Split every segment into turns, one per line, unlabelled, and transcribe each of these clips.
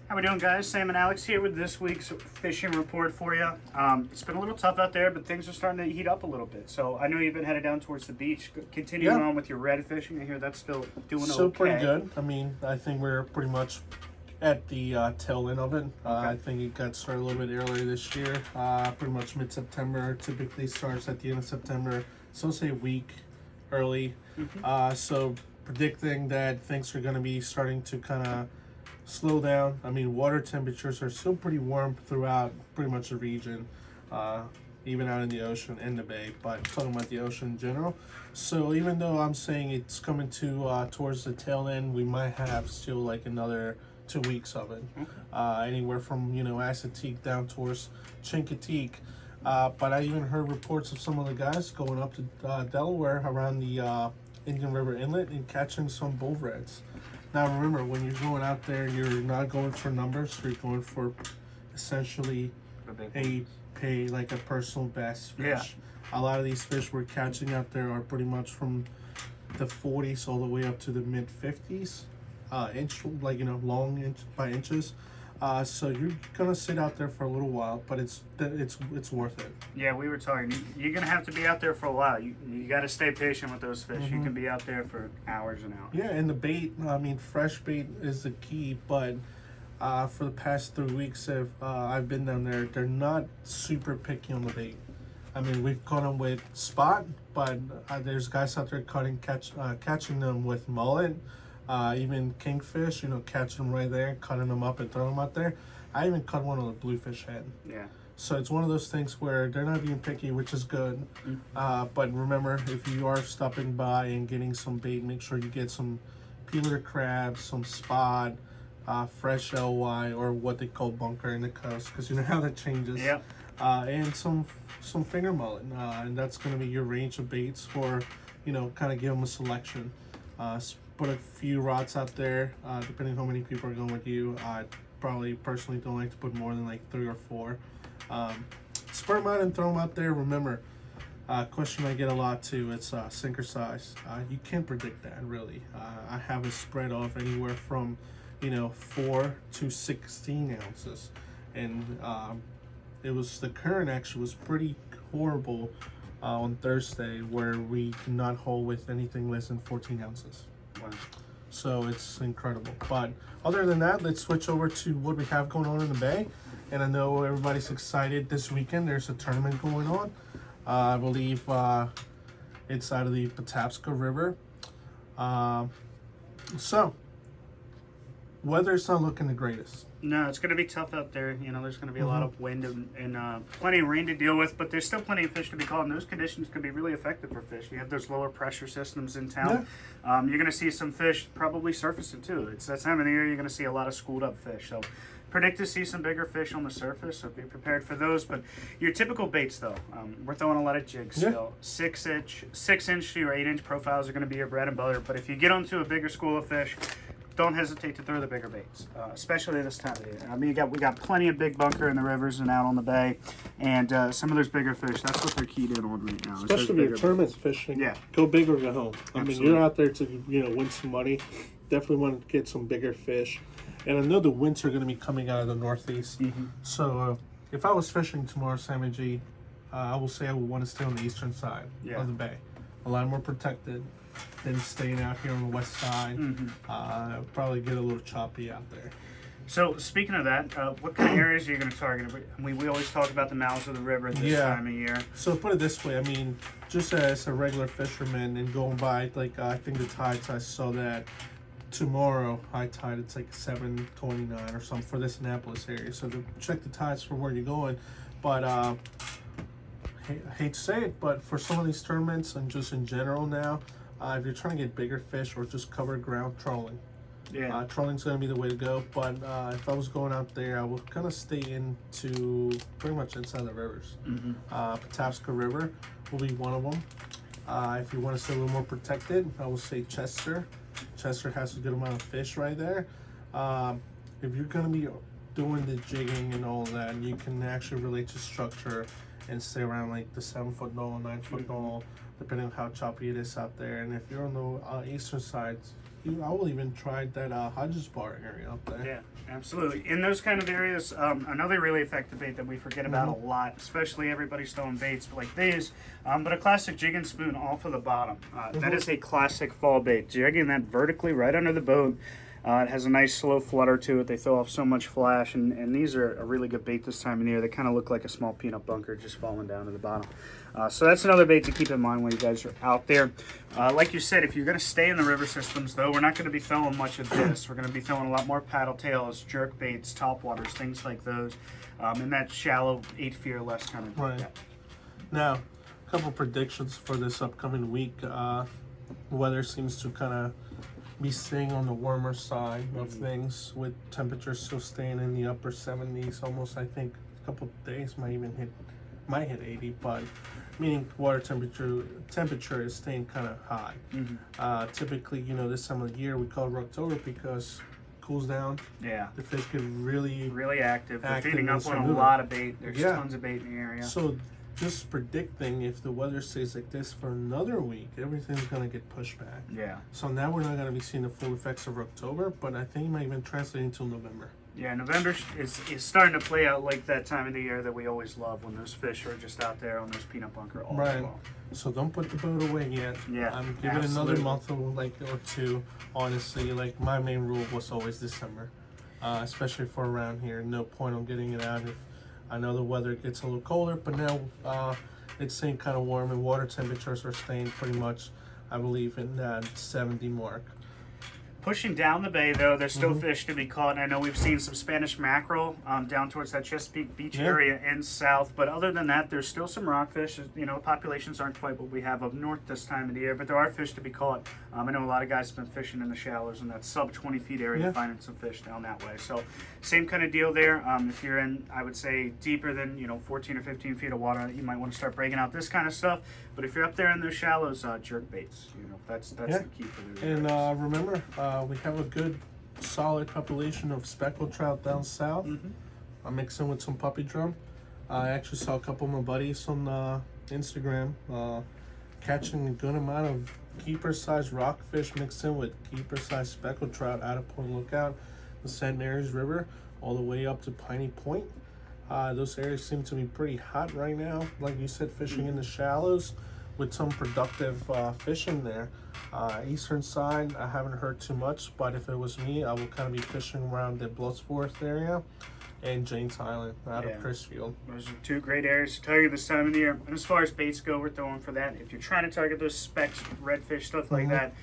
How we doing, guys? Sam and Alex here with this week's fishing report for you. It's been a little tough out there, but things are starting to heat up a little bit. So I know you've been headed down towards the beach, continuing on with your red fishing. I hear that's still doing
still
okay.
Pretty good. I mean, I think we're pretty much at the tail end of it. I think it got started a little bit earlier this year. Pretty much mid-September. Typically starts at the end of September. So say a week early. So predicting that things are going to be starting to kind of slow down. I mean, water temperatures are still pretty warm throughout pretty much the region, even out in the ocean and the bay, but talking about the ocean in general. So even though I'm saying it's coming to towards the tail end, we might have still like another 2 weeks of it. Anywhere from, you know, Assateague down towards Chincoteague. But I even heard reports of some of the guys going up to Delaware around the Indian River Inlet and catching some bull reds. Now remember, when you're going out there, you're not going for numbers. You're going for essentially like a personal best fish.
Yeah.
A lot of these fish we're catching out there are pretty much from the 40s all the way up to the mid 50s, inch, like, you know, long inch by inches. So you're gonna sit out there for a little while, but it's worth it.
Yeah, we were talking. You're gonna have to be out there for a while. You got to stay patient with those fish. You can be out there for hours and hours.
Yeah, and the bait. I mean, fresh bait is the key. But for the past 3 weeks, I've been down there, they're not super picky on the bait. I mean, we've caught them with spot, but there's guys out there catching them with mullet. Even kingfish, you know, catching them right there, cutting them up and throwing them out there. I even caught one on a bluefish head. Yeah. So it's one of those things where they're not being picky, which is good. But remember, if you are stopping by and getting some bait, make sure you get some peeler crabs, some spot, fresh LY, or what they call bunker in the coast, because you know how that changes.
Yeah.
And some finger mullet, and that's going to be your range of baits for, you know, kind of give them a selection. Put a few rods out there, depending on how many people are going with you. I probably personally don't like to put more than like 3 or 4. Spread them out and throw them out there. Remember, question I get a lot too, it's sinker size. You can't predict that, really. I have a spread off anywhere from, you know, 4 to 16 ounces. And it was, the current actually was pretty horrible on Thursday, where we cannot hold with anything less than 14 ounces. Wow. So it's incredible. But other than that, let's switch over to what we have going on in the bay. And I know everybody's excited this weekend. There's a tournament going on. I believe it's out of the Patapsco River. So weather's not looking the greatest.
No, it's going to be tough out there. You know, there's going to be a lot of wind and plenty of rain to deal with, but there's still plenty of fish to be caught, and those conditions can be really effective for fish. You have those lower pressure systems in town. Yeah. You're going to see some fish probably surfacing too. It's that time of the year you're going to see a lot of schooled up fish. So predict to see some bigger fish on the surface, so be prepared for those. But your typical baits, though, we're throwing a lot of jigs still. 6-inch or 8-inch profiles are going to be your bread and butter, but if you get onto a bigger school of fish, don't hesitate to throw the bigger baits, especially this time of year. I mean, we got plenty of big bunker in the rivers and out on the bay, and some of those bigger fish, that's what they're keyed in on right now.
Especially if you're tournament fishing, go big or go home. I mean, you're out there to, you know, win some money. Definitely want to get some bigger fish. And I know the winds are going to be coming out of the northeast. So if I was fishing tomorrow, Sam and G, I will say I would want to stay on the eastern side of the bay. A lot more protected than staying out here on the west side. Probably get a little choppy out there.
So speaking of that, what kind of areas are you going to target? We always talk about the mouths of the river at this time of year.
So put it this way, I mean, just as a regular fisherman and going by, like, I think the tides, I saw that tomorrow high tide, it's like 7:29 or something for this Annapolis area. So to check the tides for where you're going. But I hate to say it, but for some of these tournaments and just in general now, if you're trying to get bigger fish or just cover ground, trolling. Trolling's going to be the way to go. But if I was going out there, I would kind of stay into pretty much inside the rivers. Patapsco River will be one of them. If you want to stay a little more protected, I will say Chester. Chester has a good amount of fish right there. If you're going to be doing the jigging and all that, you can actually relate to structure and stay around like the 7-foot knoll, 9-foot knoll, depending on how choppy it is out there. And if you're on the eastern side, I will even try that Hodges Bar area up there.
Yeah, absolutely. In those kind of areas, another really effective bait that we forget about a lot, especially everybody's throwing baits like these, but a classic jig and spoon off of the bottom. That is a classic fall bait. Jigging that vertically right under the boat. It has a nice slow flutter to it. They throw off so much flash, and these are a really good bait this time of year. They kind of look like a small peanut bunker just falling down to the bottom. So that's another bait to keep in mind when you guys are out there. Like you said, if you're going to stay in the river systems, though, we're not going to be throwing much of this. We're going to be throwing a lot more paddle tails, jerk baits, topwaters, things like those, in that shallow 8 feet or less kind of
right.
depth.
Now, a couple predictions for this upcoming week. Weather seems to kind of be staying on the warmer side of things, with temperatures still staying in the upper 70s. Almost, I think, a couple of days might hit 80, but meaning water temperature is staying kind of high. Typically, you know, this time of the year we call it Rocktober because it cools down.
Yeah.
The fish get really
active. They're feeding
and
up on a
moving.
lot of bait. There's tons of bait in the area.
So just predicting, if the weather stays like this for another week, everything's going to get pushed back.
Yeah.
So now we're not going to be seeing the full effects of October, but I think it might even translate until November.
Yeah, November is starting to play out like that time of the year that we always love, when those fish are just out there on those peanut bunker all day long.
So don't put the boat away yet.
Yeah,
Give it another month or two. Honestly, like, my main rule was always December, especially for around here. No point on getting it out if I know the weather gets a little colder, but now it's staying kind of warm, and water temperatures are staying pretty much, I believe, in that 70 mark.
Pushing down the bay, though, there's still fish to be caught. And I know we've seen some Spanish mackerel down towards that Chesapeake Beach area and south. But other than that, there's still some rockfish. You know, populations aren't quite what we have up north this time of the year, but there are fish to be caught. I know a lot of guys have been fishing in the shallows in that sub 20 feet area, finding some fish down that way. So same kind of deal there. If you're in, I would say, deeper than, 14 or 15 feet of water, you might want to start breaking out this kind of stuff. But if you're up there in those shallows, jerk baits. That's the key for the
And remember, we have a good solid population of speckled trout down south. I'm mixing with some puppy drum. I actually saw a couple of my buddies on Instagram catching a good amount of keeper-sized rockfish mixed in with keeper-sized speckled trout out of Point Lookout, the St. Mary's River, all the way up to Piney Point. Those areas seem to be pretty hot right now. Like you said, fishing in the shallows with some productive fishing there. Eastern side, I haven't heard too much, but if it was me, I would kind of be fishing around the Bloodsworth area and James Island out of Crisfield.
Those are two great areas to target this time of the year. And as far as baits go, we're throwing for that. If you're trying to target those specks, redfish, stuff like that,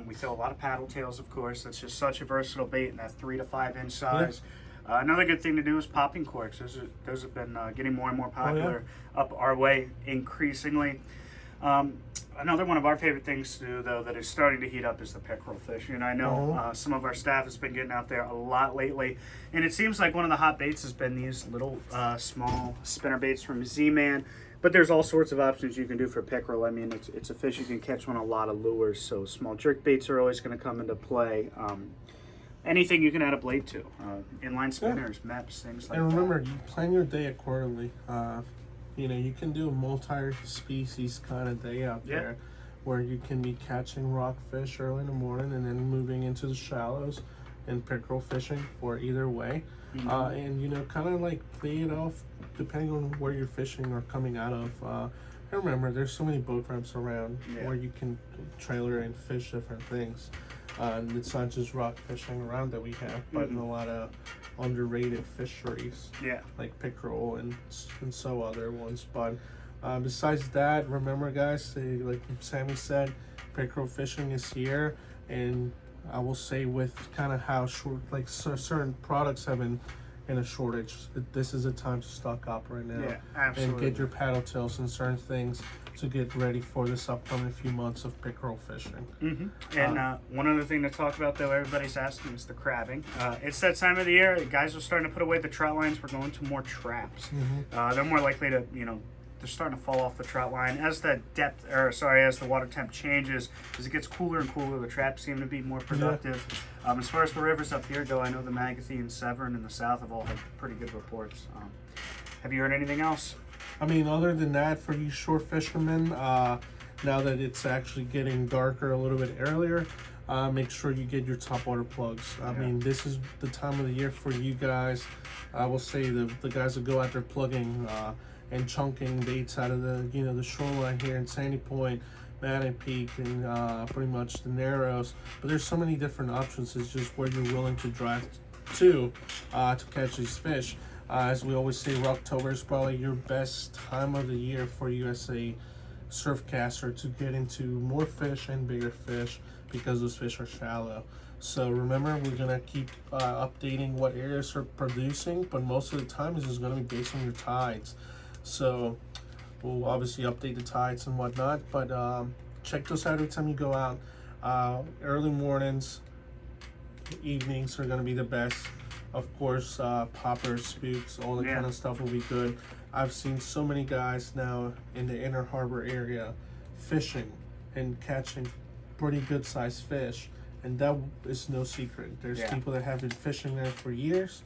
we throw a lot of paddle tails, of course. That's just such a versatile bait in that 3 to 5 inch size. Another good thing to do is popping corks. Those have been getting more and more popular up our way increasingly. Another one of our favorite things to do, though, that is starting to heat up is the pickerel fish. And I know some of our staff has been getting out there a lot lately. And it seems like one of the hot baits has been these little small spinner baits from Z-Man. But there's all sorts of options you can do for pickerel. I mean, it's a fish you can catch on a lot of lures. So small jerk baits are always going to come into play. Anything you can add a blade to. Inline spinners, MEPs, things like that.
And remember, you plan your day accordingly. You can do a multi-species kind of day out there where you can be catching rockfish early in the morning and then moving into the shallows and pickerel fishing, or either way. And, kind of like play it off depending on where you're fishing or coming out of. And remember, there's so many boat ramps around where you can trailer and fish different things. And it's not just rock fishing around that we have, but in a lot of underrated fisheries, like pickerel and so other ones. But besides that, remember, guys, like Sammy said, pickerel fishing is here, and I will say, with kind of how short, like certain products have been in a shortage, this is a time to stock up right now.
Yeah, absolutely.
And get your paddle tails and certain things to get ready for this upcoming few months of pickerel fishing.
And one other thing to talk about, though, everybody's asking, is the crabbing. It's that time of the year. Guys are starting to put away the trout lines. We're going to more traps. They're more likely to, they're starting to fall off the trout line as the as the water temp changes. As it gets cooler and cooler, the traps seem to be more productive. As far as the rivers up here go, I know the Magothy and Severn in the south have all had pretty good reports. Have you heard anything else?
I mean, other than that, for you shore fishermen, now that it's actually getting darker a little bit earlier, make sure you get your top water plugs. I mean, this is the time of the year for you guys. I will say the guys that go out there plugging and chunking baits out of the shoreline here in Sandy Point, Manatee Peak, and pretty much the Narrows. But there's so many different options. It's just where you're willing to drive to catch these fish. As we always say, Rocktober is probably your best time of the year for you as a surf caster to get into more fish and bigger fish, because those fish are shallow. So remember, we're gonna keep updating what areas are producing, but most of the time this is gonna be based on your tides. So we'll obviously update the tides and whatnot, but check those out every time you go out. Early mornings, evenings are gonna be the best. Of course, poppers, spooks, all that kind of stuff will be good. I've seen so many guys now in the Inner Harbor area fishing and catching pretty good sized fish, and that is no secret. There's people that have been fishing there for years.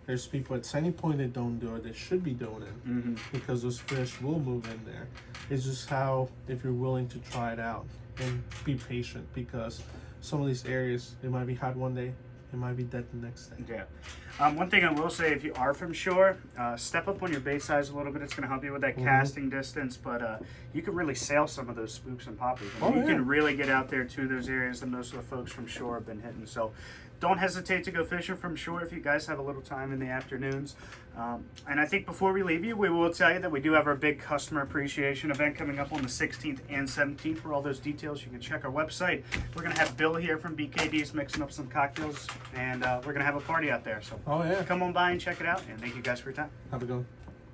There's people at Sandy Point that don't do it. They should be doing it because those fish will move in there. It's just how, if you're willing to try it out and be patient, because some of these areas, it might be hot one day, it might be dead the next day.
Yeah. One thing I will say, if you are from shore, step up on your bait size a little bit. It's going to help you with that casting distance, but you can really sail some of those spooks and poppers. I mean, you can really get out there to those areas that most of the folks from shore have been hitting. So don't hesitate to go fishing from shore if you guys have a little time in the afternoons. And I think before we leave you, we will tell you that we do have our big customer appreciation event coming up on the 16th and 17th. For all those details, you can check our website. We're going to have Bill here from BKD's mixing up some cocktails, and we're going to have a party out there. So come on by and check it out, and thank you guys for your time.
Have a good one.